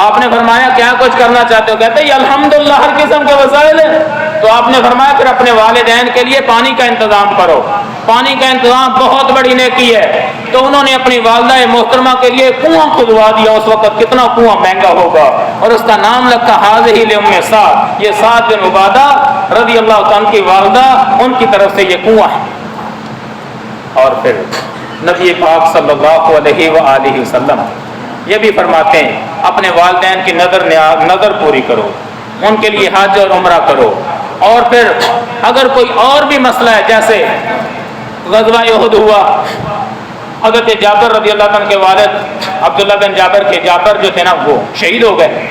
آپ نے فرمایا کیا کچھ کرنا چاہتے ہو؟ کہتے ہیں الحمدللہ ہر قسم کے وسائل ہیں۔ تو آپ نے فرمایا پھر اپنے والدین کے لیے پانی کا انتظام کرو، پانی کا انتظام بہت بڑی نیکی ہے۔ تو انہوں نے اپنی والدہ محترمہ کے لیے کنواں کھدوا دیا، اس وقت کتنا کنواں مہنگا ہوگا، اور اس کا نام رکھا حاضہ لام سعد، یہ سعد بن عبادہ رضی اللہ عنہ کی والدہ، ان کی طرف سے یہ کنواں ہے۔ اور پھر نبی پاک صلی اللہ علیہ وآلہ وسلم یہ بھی فرماتے ہیں اپنے والدین کی نظر پوری کرو، ان کے لیے حج اور عمرہ کرو۔ اور پھر اگر کوئی اور بھی مسئلہ ہے، جیسے غزوہ احد ہوا، حضرت جابر رضی اللہ عنہ کے والد عبداللہ بن جابر کے جابر جو تھے نا وہ شہید ہو گئے،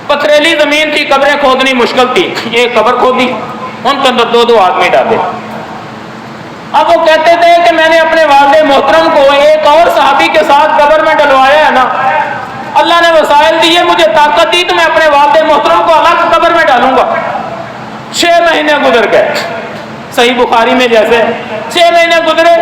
پتھریلی زمین تھی، قبریں کھودنی مشکل تھی، ایک قبر کھودی، ان کے اندر دو آدمی ڈالے۔ اب وہ کہتے تھے کہ میں نے اپنے والد محترم کو ایک اور صحابی کے ساتھ قبر میں ڈلوایا ہے نا، اللہ نے وسائل دیے، مجھے طاقت دی تو میں اپنے والد محترم کو الگ قبر میں ڈالوں گا۔ 6 مہینے گزر گئے، صحیح بخاری میں جیسے 6 مہینے گزرے،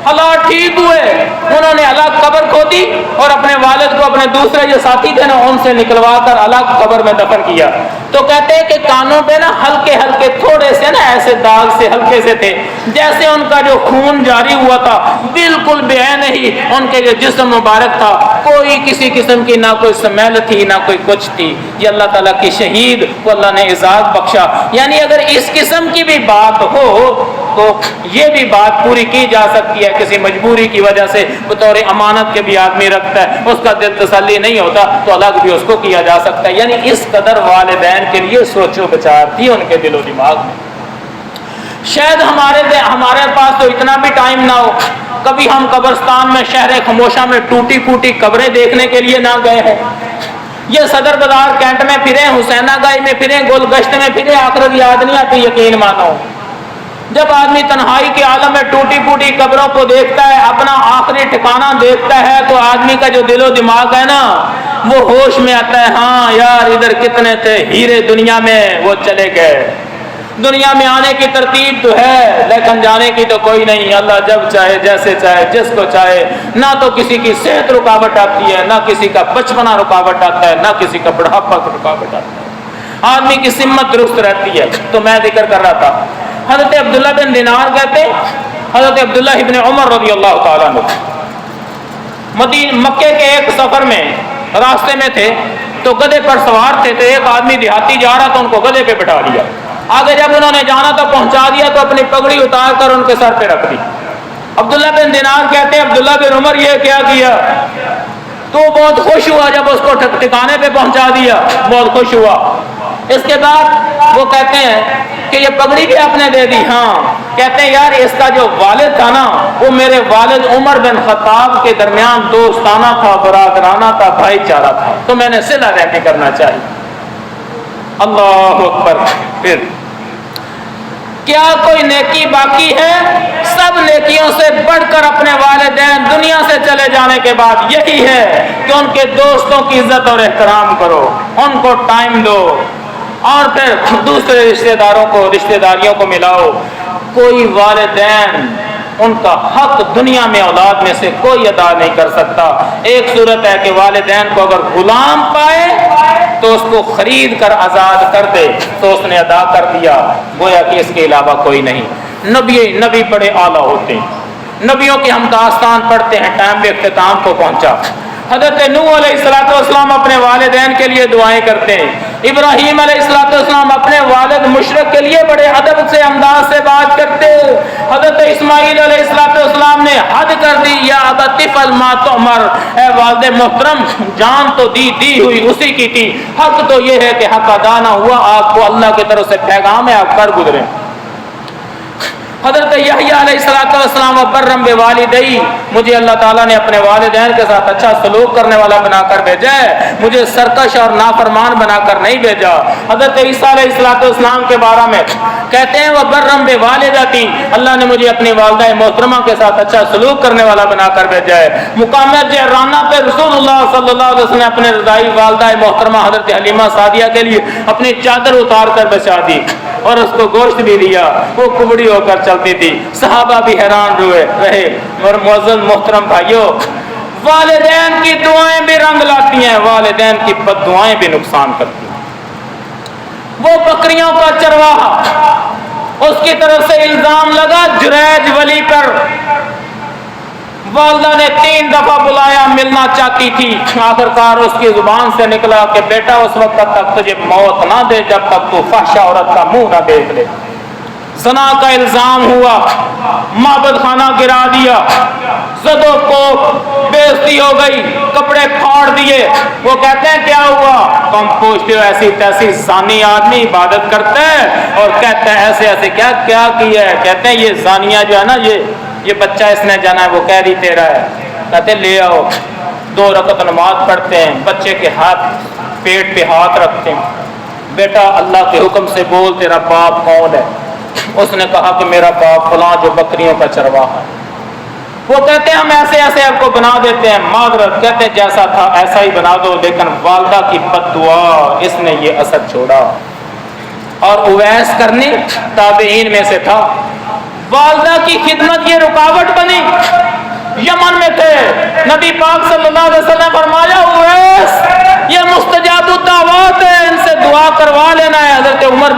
حالات ٹھیک ہوئے، انہوں نے الگ قبر کھودی اور اپنے والد کو اپنے دوسرے جو ساتھی تھے نا ان سے نکلوا کر الگ قبر میں دفن کیا۔ تو کہتے ہیں کہ کانوں پہ نا ہلکے ہلکے تھوڑے سے نا ایسے داغ سے ہلکے سے تھے، جیسے ان کا جو خون جاری ہوا تھا بالکل بے عین ہی ان کے جو جسم مبارک تھا، کوئی کسی قسم کی نہ کوئی سمیل تھی نہ کوئی کچھ تھی۔ یہ اللہ تعالیٰ کی شہید کو اللہ نے اعزاز بخشا۔ یعنی اگر اس قسم کی بھی بات ہو تو یہ بھی بات پوری کی جا سکتی ہے، کسی مجبوری کی وجہ سے بطور امانت کے بھی آدمی رکھتا ہے، اس کا دل تسلی نہیں ہوتا تو الگ بھی اس کو کیا جا سکتا ہے۔ یعنی اس قدر والدین کے لیے سوچ و بچار تھی ان کے دل و دماغ میں۔ شاید ہمارے پاس تو اتنا بھی ٹائم نہ ہو، کبھی ہم قبرستان میں شہر خموشہ میں ٹوٹی پھوٹی قبریں دیکھنے کے لیے نہ گئے ہیں، یہ صدر بازار کینٹ میں پھرے، حسینہ گائی میں پھرے، گول گشت میں پھرے، آخرت یاد نہیں آتی، یقین مانو۔ جب آدمی تنہائی کے عالم میں ٹوٹی پھوٹی قبروں کو دیکھتا ہے، اپنا آخری ٹھکانہ دیکھتا ہے، تو آدمی کا جو دل و دماغ ہے نا وہ ہوش میں آتا ہے، ہاں یار ادھر کتنے تھے ہیرے دنیا میں، وہ چلے گئے۔ دنیا میں آنے کی ترتیب تو ہے لیکن جانے کی تو کوئی نہیں، اللہ جب چاہے جیسے چاہے جس کو چاہے، نہ تو کسی کی صحت رکاوٹ آتی ہے، نہ کسی کا بچپنا رکاوٹ آتا ہے، نہ کسی کا بڑھاپا رکاوٹ آتا ہے، آدمی کی سمت درست رہتی ہے۔ تو میں ذکر کر رہا تھا حضرت عبداللہ بن دینار کہتے حضرت عبداللہ ابن عمر رضی اللہ تعالیٰ عنہ مکے کے ایک سفر میں راستے میں تھے، تو گدھے پر سوار تھے، تو ایک آدمی دیہاتی جا رہا تو ان کو گدھے پہ بٹھا لیا، آگے جب انہوں نے جانا تو پہنچا دیا تو اپنی پگڑی اتار کر ان کے سر پہ رکھ دی۔ عبداللہ بن دینار کہتے ہیں عبداللہ بن عمر یہ کیا تو بہت خوش ہوا، جب اس کو ٹھکانے پہ پہنچا دیا بہت خوش ہوا۔ اس کے بعد وہ کہتے ہیں کہ یہ پگڑی بھی آپ نے دے دی؟ ہاں۔ کہتے ہیں یار اس کا جو والد تھا نا وہ میرے والد عمر بن خطاب کے درمیان دوستانہ تھا، برادرانہ تھا، بھائی چارہ تھا، تو میں نے صلہ رحمی کرنا چاہیے۔ اللہ اکبر۔ پھر کیا کوئی نیکی باقی ہے؟ سب نیکیوں سے بڑھ کر اپنے والدین دنیا سے چلے جانے کے بعد یہی ہے کہ ان کے دوستوں کی عزت اور احترام کرو، ان کو ٹائم دو، اور پھر دوسرے رشتہ داروں کو، رشتہ داریوں کو ملاؤ۔ کوئی والدین ان کا حق دنیا میں اولاد میں سے کوئی ادا نہیں کر سکتا۔ ایک صورت ہے کہ والدین کو اگر غلام پائے تو اس کو خرید کر آزاد کر دے تو اس نے ادا کر دیا، گویا کہ اس کے علاوہ کوئی نہیں۔ نبی بڑے اعلیٰ ہوتے ہیں، نبیوں کی ہم داستان پڑھتے ہیں، ٹائم بھی اختتام کو پہنچا۔ حضرت نوح علیہ السلام اپنے والدین کے لیے دعائیں کرتے ہیں، ابراہیم علیہ السلام اپنے والد مشرک کے لیے بڑے ادب سے انداز سے بات کرتے، حضرت اسماعیل علیہ السلام نے حد کر دی، یا ابت افعل ما تؤمر، اے والد محترم جان تو دی ہوئی اسی کی تھی، حق تو یہ ہے کہ حق ادا نہ ہوا، آپ کو اللہ کی طرف سے پیغام ہے، آپ کر گزرے۔ حضرت یحییٰ علیہ السلام وبرم بوالدی، مجھے اللہ تعالیٰ نے اپنے والدین کے ساتھ اچھا سلوک کرنے والا بنا کر بھیجا ہے، مجھے سرکش اور نافرمان بنا کر نہیں بھیجا۔ حضرت عیسیٰ علیہ السلام کے بارے میں کہتے ہیں وبرم بوالدتی، اللہ نے مجھے اپنی والدہ محترمہ کے ساتھ اچھا سلوک کرنے والا بنا کر بھیجا ہے۔ مقام جعرانہ پہ رسول اللہ صلی اللہ علیہ وسلم نے اپنے رضائی والدہ محترمہ حضرت حلیمہ سعدیہ کے لیے اپنی چادر اتار کر بچا دی اور اس کو گوشت بھی دیا، وہ کبڑی ہو کر چلتی تھی، صحابہ بھی حیران رہے۔ اور معزز محترم بھائیوں، والدین کی دعائیں بھی رنگ لاتی ہیں، والدین کی بد دعائیں بھی نقصان کرتی ہیں۔ وہ بکریوں کا چرواہا، اس کی طرف سے الزام لگا جریج ولی پر، والدہ نے 3 دفعہ بلایا، ملنا چاہتی تھی، آخرکار اس کی زبان سے نکلا کہ بیٹا اس وقت تک تجھے موت نہ دے جب تک تو فحش عورت کا منہ نہ دیکھ لے۔ زنا کا الزام ہوا، معبد خانہ گرا دیا، زد و کوب، بےعزتی ہو گئی، کپڑے پھاڑ دیے۔ وہ کہتے ہیں کیا ہوا؟ تم پوچھتے ہو ایسی تیسی زانی آدمی عبادت کرتا ہے اور کہتے ہیں ایسے ایسے کیا کیا ہے؟ کہتے ہیں یہ زانیہ جو ہے نا، یہ بچہ اس نے جانا ہے، وہ کہہ رہی تیرا ہے، کہتے ہیں لے آؤ، 2 رکعت نماز پڑھتے ہیں، بچے کے ہاتھ پیٹ پہ ہاتھ رکھتے ہیں، بیٹا اللہ کے حکم سے بول تیرا باپ کون ہے؟ اس نے کہا کہ میرا باپ فلاں جو بکریوں کا چرواہا ہے۔ وہ کہتے ہیں ہم ایسے ایسے آپ کو بنا دیتے ہیں، معذرت، کہتے ہیں جیسا تھا ایسا ہی بنا دو، لیکن والدہ کی بد دعا اس نے یہ اثر چھوڑا۔ اور اویس کرنی تابعین میں سے تھا، والدہ کی خدمت یہ رکاوٹ بنی، یمن میں تھے، نبی پاک صلی اللہ علیہ وسلم فرمایا اویس یہ مستجاب الدعوات ہے، ان سے دعا کروا لینا ہے۔ حضرت عمر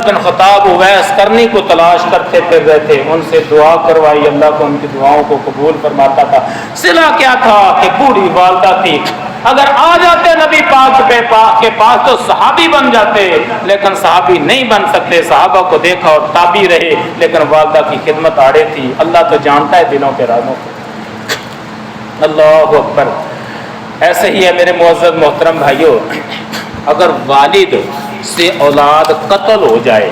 بن خطاب اویس کرنی کو تلاش کرتے پھر رہے تھے، ان سے دعا کروائی، اللہ کو ان کی دعاؤں کو قبول فرماتا تھا۔ صلہ کیا تھا کہ بوڑھی والدہ تھی، اگر آ جاتے نبی پاک کے پاس تو صحابی بن جاتے، لیکن صحابی نہیں بن سکتے، صحابہ کو دیکھا اور تابع رہے، لیکن والدہ کی خدمت آڑے تھی۔ اللہ تو جانتا ہے دلوں کے رازوں کو۔ اللہ اکبر۔ ایسے ہی ہے میرے معزز محترم بھائیوں، اگر والد سے اولاد قتل ہو جائے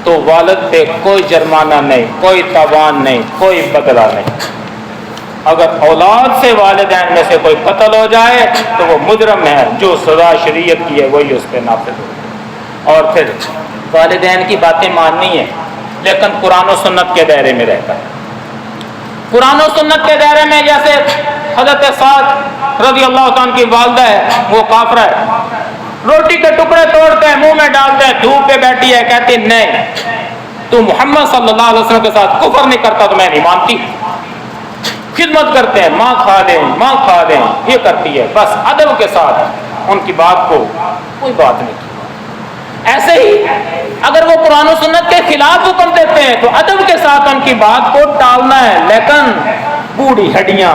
تو والد پہ کوئی جرمانہ نہیں، کوئی تاوان نہیں، کوئی بدلہ نہیں۔ اگر اولاد سے والدین میں سے کوئی قتل ہو جائے تو وہ مجرم ہے، جو سزا شریعت کی ہے وہی اس پہ نافذ ہو۔ اور پھر والدین کی باتیں ماننی ہے، لیکن قرآن و سنت کے دائرے میں رہتا ہے۔ قرآن و سنت کے دائرے میں جیسے حضرت سعد رضی اللہ عنہ کی والدہ ہے، وہ کافرہ ہے، روٹی کے ٹکڑے توڑتے ہیں، منہ میں ڈالتے ہیں، دھوپ پہ بیٹھی ہے، کہتی نہیں تو محمد صلی اللہ علیہ وسلم کے ساتھ کفر نہیں کرتا تو میں نہیں مانتی۔ خدمت کرتے ہیں، ماں کھا دیں، ماں کھا دیں، یہ کرتی ہے، بس ادب کے ساتھ ان کی بات کو کوئی بات نہیں کی۔ ایسے ہی اگر وہ قرآن و سنت کے خلاف حکم دیتے ہیں تو ادب کے ساتھ ان کی بات کو ٹالنا ہے، لیکن بوڑھی ہڈیاں،